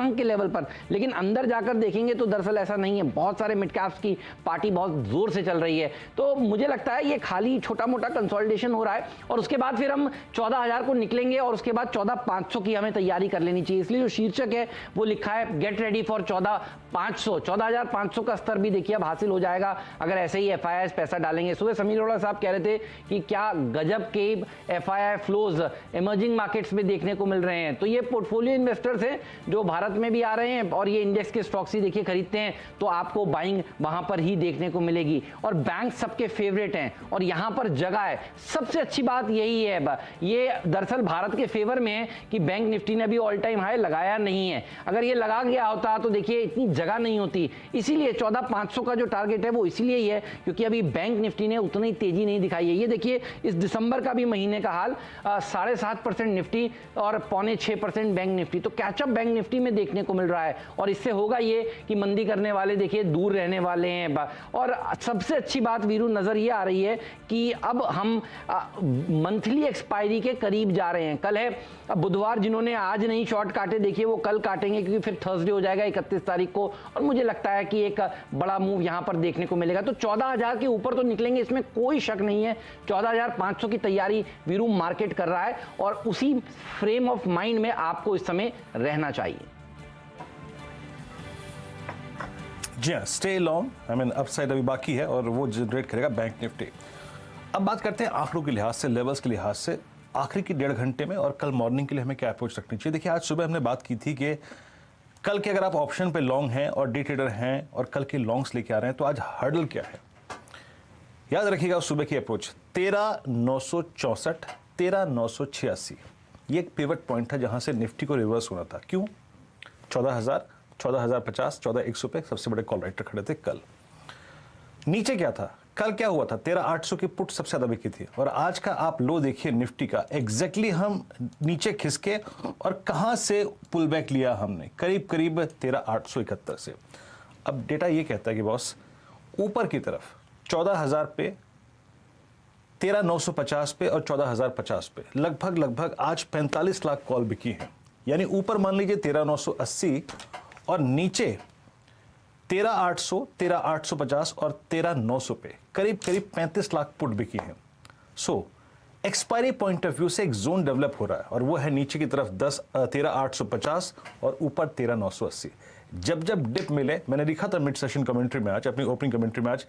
सूचकांक के लेवल पर, लेकिन अंदर जाकर देखेंगे तो दरअसल ऐसा नहीं है। बहुत सारे मिड कैप्स की पार्टी बहुत जोर से चल रही है। तो मुझे लगता है ये खाली छोटा मोटा कंसोलिडेशन हो रहा है और उसके बाद फिर हम 14,000 को निकलेंगे और उसके बाद 14,500 की हमें तैयारी कर लेनी चाहिए। इसलिए जो शीर्षक है वो लिखा है गेट रेडी फॉर 14,500। 14,500 का स्तर भी देखिए अब हासिल हो जाएगा अगर ऐसे ही एफआईआई पैसा डालेंगे। सुबह समीर अरोड़ा साहब कह रहे थे कि क्या गजब के एफआईआई फ्लोज इमर्जिंग मार्केट्स में देखने को मिल रहे हैं। तो ये पोर्टफोलियो इन्वेस्टर्स हैं जो भारत में भी आ रहे हैं और ये इंडेक्स के स्टॉक्स ही देखिए खरीदते हैं, तो आपको बाइंग वहां पर ही देखने को मिलेगी। और बैंक सबके फेवरेट हैं और यहां पर जगह है। सबसे अच्छी बात यही है, ये दरअसल भारत के फेवर में है कि बैंक निफ्टी ने अभी ऑल टाइम हाई लगाया नहीं है। अगर ये लगा गया होता तो देखिए इतनी जगह नहीं होती। इसीलिए 14,500 का जो टारगेट है वो इसीलिए ही है क्योंकि अभी बैंक निफ्टी ने उतनी तेजी नहीं दिखाई है। ये देखिए इस दिसंबर का भी महीने का हाल 7.5% निफ्टी और 5.6% बैंक निफ्टी, तो कैचअप बैंक निफ्टी में देखने को मिल रहा है। और इससे होगा ये कि मंदी करने वाले देखिए दूर रहने वाले हैं। और सबसे अच्छी बात वीरू नजर ये आ रही है कि अब हम मंथली एक्सपायरी के करीब जा रहे हैं। कल है बुधवार, जिन्होंने आज नहीं शॉर्ट काटे देखिए वो कल काटेंगे क्योंकि फिर थर्सडे हो जाएगा 31 तारीख को। और मुझे लगता है कि एक बड़ा मूव यहां पर देखने को मिलेगा। तो 14,000 के ऊपर तो निकलेंगे, इसमें कोई शक नहीं है। 14,500 की तैयारी वीरू मार्केट कर रहा है और उसी फ्रेम ऑफ माइंड में आपको इस समय रहना चाहिए। जी हाँ, stay long, I mean upside अभी बाकी है और वो जनरेट करेगा बैंक निफ्टी। अब बात करते हैं आंकड़ों के लिहाज से, लेवल्स के लिहाज से, आखिरी की 1.5 घंटे में और कल मॉर्निंग के लिए हमें क्या अप्रोच रखनी चाहिए। देखिए आज सुबह हमने बात की थी कि कल के अगर आप ऑप्शन पे लॉन्ग हैं और डे ट्रेडर हैं और कल के लॉन्ग्स लेके आ रहे हैं तो आज हर्डल क्या है, याद रखिएगा सुबह की अप्रोच 13,964, 13,986, ये एक पिवट पॉइंट था जहां से निफ्टी को रिवर्स होना था। क्यों? 14,000, 14,050, 14,100 पे सबसे बड़े कॉल राइटर खड़े थे कल। नीचे क्या था? कल क्या हुआ था? 13,800 की पुट सबसे ज्यादा बिकी थी और आज का आप लो देखिए निफ्टी का, एग्जैक्टली हम नीचे खिसके और कहां से पुल बैक लिया हमने, करीब करीब 13,871 से। अब डेटा ये कहता है कि बॉस ऊपर की तरफ 14,000 पे, 13,950 पे और 14,050 पे लगभग आज 45 लाख कॉल बिकी हैं। यानी ऊपर मान लीजिए 13,980 और नीचे 13,800, 13,850 और 13,900 पे करीब 35 लाख पुट बिकी हैं। सो एक्सपायरी पॉइंट ऑफ व्यू से एक जोन डेवलप हो रहा है और वो है नीचे की तरफ 13,850 और ऊपर 13,980। जब डिप मिले, मैंने लिखा था मिड सेशन कमेंट्री में आज, अपनी ओपनिंग कमेंट्री में आज,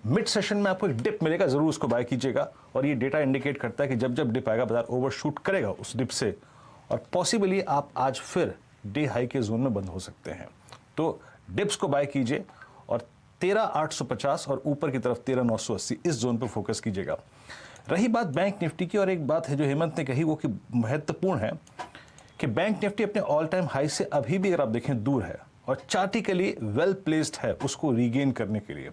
मिड सेशन में आपको एक डिप मिलेगा, जरूर उसको बाय कीजिएगा। और ये डेटा इंडिकेट करता है कि जब डिप आएगा बाजार ओवरशूट करेगा उस डिप से और पॉसिबली आप आज फिर डे हाई के जोन में बंद हो सकते हैं। तो डिप्स को बाय कीजिए और 13,850 और ऊपर की तरफ 13,980 इस जोन पर फोकस कीजिएगा। रही बात बैंक निफ्टी की, और एक बात है जो हेमंत ने कही वो कि महत्वपूर्ण है कि बैंक निफ्टी अपने ऑल टाइम हाई से अभी भी अगर आप देखें दूर है और चार्टिकली वेल प्लेस्ड है उसको रीगेन करने के लिए।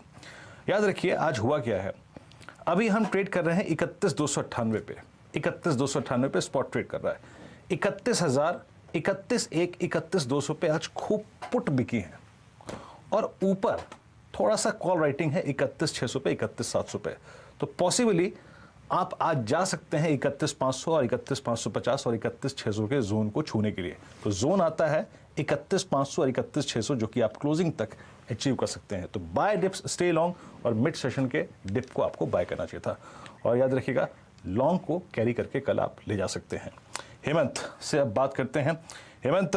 याद रखिए आज हुआ क्या है, अभी हम ट्रेड कर रहे हैं 31,298 पे, 31,298 पे स्पॉट ट्रेड कर रहा है। 31,000, 31,100, 31,200 पे आज खूब पुट बिकी है और ऊपर थोड़ा सा कॉल राइटिंग है 31,600 पे, 31,700 पे। तो पॉसिबली आप आज जा सकते हैं 31,500 और 31,550 और 31,600 के जोन को छूने के लिए। तो जोन आता है 31,500 और 31,600 जो कि आप क्लोजिंग तक अचीव कर सकते हैं। तो बाय डिप्स, स्टे लॉन्ग और मिड सेशन के डिप को आपको बाय करना चाहिए था। और याद रखिएगा लॉन्ग को कैरी करके कल आप ले जा सकते हैं। हेमंत से अब बात करते हैं। हेमंत,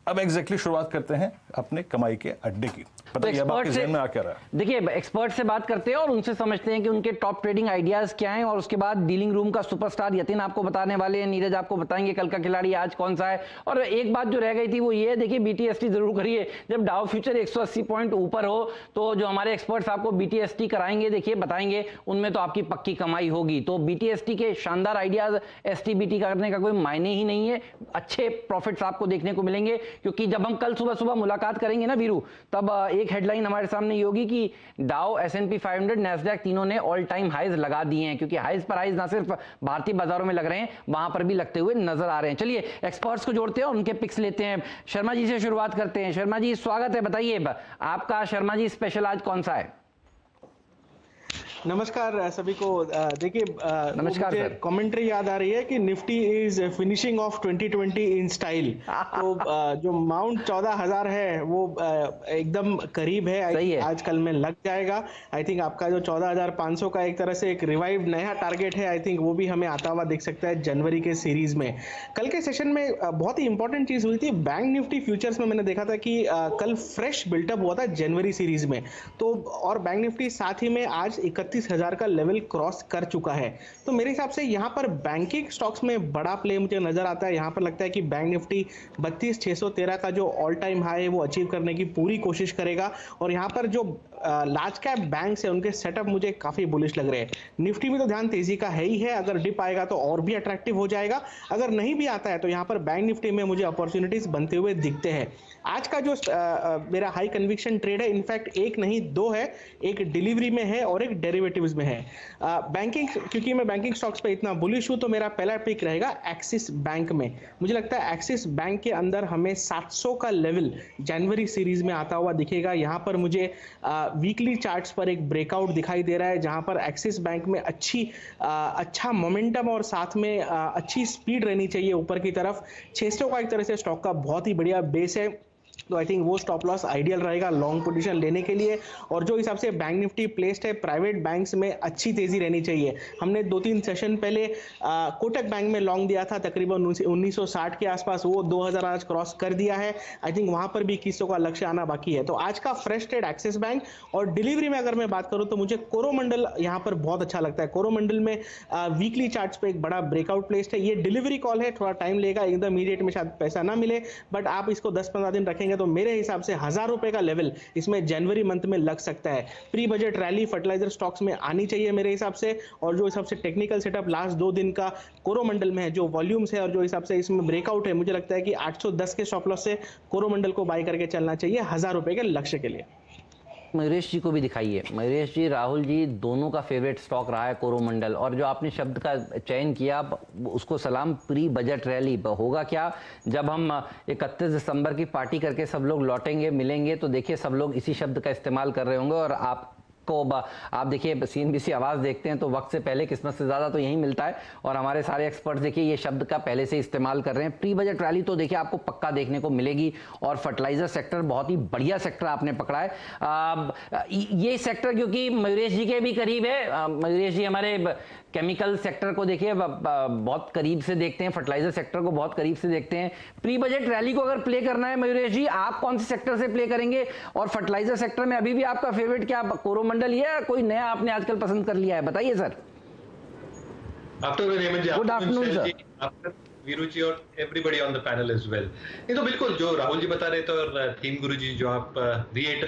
अब एग्जैक्टली शुरुआत करते हैं अपने कमाई के अड्डे की। बताइए अब आपके ज़हन में आ क्या रहा है? देखिए एक्सपर्ट से बात करते हैं और उनसे समझते हैं कि उनके टॉप ट्रेडिंग आइडियाज क्या हैं और उसके बाद डीलिंग रूम का सुपरस्टार यतिन आपको बताने वाले हैं, नीरज आपको बताएंगे कल का खिलाड़ी आज कौन सा है। और एक बात जो रह गई थी वो ये है, देखिए बीटीएसटी जरूर करिए। जब डाउ फ्यूचर 180 पॉइंट ऊपर हो तो जो हमारे एक्सपर्ट्स आपको बीटीएसटी कराएंगे, देखिए बताएंगे, उनमें तो आपकी पक्की कमाई होगी। तो बीटीएसटी के शानदार आइडियाज एसटीबीटी करने का कोई मायने ही नहीं है, अच्छे प्रॉफिट्स आपको देखने को मिलेंगे। क्योंकि जब हम कल सुबह मुलाकात करेंगे ना वीरू, तब एक हेडलाइन हमारे सामने ये होगी कि डाउ, एसएनपी 500, नैस्डैक तीनों ने ऑल टाइम हाइज लगा दिए हैं। क्योंकि हाइज पर हाइज ना सिर्फ भारतीय बाजारों में लग रहे हैं, वहां पर भी लगते हुए नजर आ रहे हैं। चलिए एक्सपर्ट्स को जोड़ते हैं और उनके पिक्स लेते हैं। शर्मा जी से शुरुआत करते हैं। शर्मा जी स्वागत है, बताइए आपका शर्मा जी स्पेशल आज कौन सा है? नमस्कार सभी को। देखिए, नमस्कार मुझे सर। कमेंट्री याद आ रही है कि Nifty is finishing of 2020 in style. तो जो माउंट 14,000 है वो एकदम करीब है, सही है। आज कल में लग जाएगा। आई थिंक आपका जो 14,500 का एक तरह से एक रिवाइव नया टारगेट है, आई थिंक वो भी हमें आता हुआ दिख सकता है जनवरी के सीरीज में। कल के सेशन में बहुत ही इंपॉर्टेंट चीज हुई थी, बैंक निफ्टी फ्यूचर्स में मैंने देखा था कि कल फ्रेश बिल्टअप हुआ था जनवरी सीरीज में। तो और बैंक निफ्टी साथ ही में आज 31,000 का लेवल क्रॉस कर चुका है। तो मेरे हिसाब से यहाँ पर बैंकिंग स्टॉक्स में बड़ा प्ले मुझे नजर आता है। यहाँ पर लगता है कि बैंक निफ्टी 32,613 का जो ऑल टाइम हाई है वो अचीव करने की पूरी कोशिश करेगा। और यहाँ पर जो लार्ज कैप बैंक्स है उनके सेटअप मुझे काफी बुलिश लग रहे हैं। निफ्टी में तो ध्यान तेजी का है ही है, अगर डिप आएगा तो और भी अट्रैक्टिव हो जाएगा। अगर नहीं भी आता है तो यहाँ पर बैंक निफ्टी में मुझे अपॉर्चुनिटीज बनते हुए दिखते हैं। आज का जो मेरा हाई कन्विक्शन ट्रेड है, इनफैक्ट एक नहीं दो है, एक डिलीवरी में है और एक डेरिवेटिव्स में है। बैंकिंग, क्योंकि मैं बैंकिंग स्टॉक्स पे इतना बुलिश हूं तो मेरा पहला पिक रहेगा एक्सिस बैंक में। मुझे लगता है एक्सिस बैंक के अंदर हमें 700 का लेवल जनवरी सीरीज में आता हुआ दिखेगा। यहाँ पर मुझे वीकली चार्ट्स पर एक ब्रेकआउट दिखाई दे रहा है जहां पर एक्सिस बैंक में अच्छा मोमेंटम और साथ में अच्छी स्पीड रहनी चाहिए ऊपर की तरफ। 600 का एक तरह से स्टॉक का बहुत ही बढ़िया बेस है, तो आई थिंक वो स्टॉप लॉस आइडियल रहेगा लॉन्ग पोजीशन लेने के लिए। और जो हिसाब से बैंक निफ्टी प्लेस्ड है, प्राइवेट बैंक्स में अच्छी तेजी रहनी चाहिए। हमने 2-3 सेशन पहले कोटक बैंक में लॉन्ग दिया था तकरीबन 1960 के आसपास, वो 2000 आज क्रॉस कर दिया है। आई थिंक वहां पर भी 2100 का लक्ष्य आना बाकी है। तो आज का फ्रेश ट्रेड एक्सिस बैंक। और डिलीवरी में अगर मैं बात करूं तो मुझे कोरोमंडल यहाँ पर बहुत अच्छा लगता है। कोरोमंडल में वीकली चार्ट्स पे एक बड़ा ब्रेकआउट प्लेस्ड है। ये डिलीवरी कॉल है, थोड़ा टाइम लेगा, एकदम इमीडिएट में शायद पैसा ना मिले, बट आप इसको 10-15 दिन रखेंगे तो मेरे हिसाब से 1000 रुपए का लेवल इसमें जनवरी मंथ में लग सकता है। Pre budget rally fertiliser stocks में आनी चाहिए मेरे हिसाब से। और जो हिसाब से टेक्निकल सेटअप लास्ट 2 दिन का कोरोमंडल में है, जो वॉल्यूम्स है और जो हिसाब से इसमें ब्रेकआउट है, मुझे लगता है कि 810 के स्टॉप लॉस से कोरोमंडल को बाय करके चलना चाहिए 1000 रुपए के लक्ष्य के लिए। मयूरेश जी को भी दिखाइए। मयूरेश जी, राहुल जी दोनों का फेवरेट स्टॉक रहा है कोरोमंडल, और जो आपने शब्द का चयन किया उसको सलाम। प्री बजट रैली होगा क्या जब हम 31 दिसंबर की पार्टी करके सब लोग लौटेंगे, मिलेंगे, तो देखिए सब लोग इसी शब्द का इस्तेमाल कर रहे होंगे। और आप देखिए सीएनबीसी आवाज देखते हैं तो वक्त से पहले किस्मत से ज्यादा तो यही मिलता है। और हमारे सारे एक्सपर्ट्स देखिए ये शब्द का पहले से इस्तेमाल कर रहे हैं। प्री बजट रैली तो देखिए आपको पक्का देखने को मिलेगी। और फर्टिलाइजर सेक्टर बहुत ही बढ़िया सेक्टर आपने पकड़ा है। ये सेक्टर क्योंकि मयूरेश जी के भी करीब है। मयूरेश जी हमारे केमिकल सेक्टर को देखिए बहुत करीब से देखते हैं, फर्टिलाइजर सेक्टर को बहुत करीब से देखते हैं। प्री बजट रैली को अगर प्ले करना है मयूरेश जी, आप कौन से सेक्टर से प्ले करेंगे? और फर्टिलाइजर सेक्टर में अभी भी आपका फेवरेट क्या कोरोमंडल या कोई नया आपने आजकल पसंद कर लिया है? बताइए sir. Good afternoon sir. Viru ji और everybody on the panel as well. ये तो बिल्कुल जो राहुल जी बता रहे थे और थीम गुरु जी जो आप रीइटरेट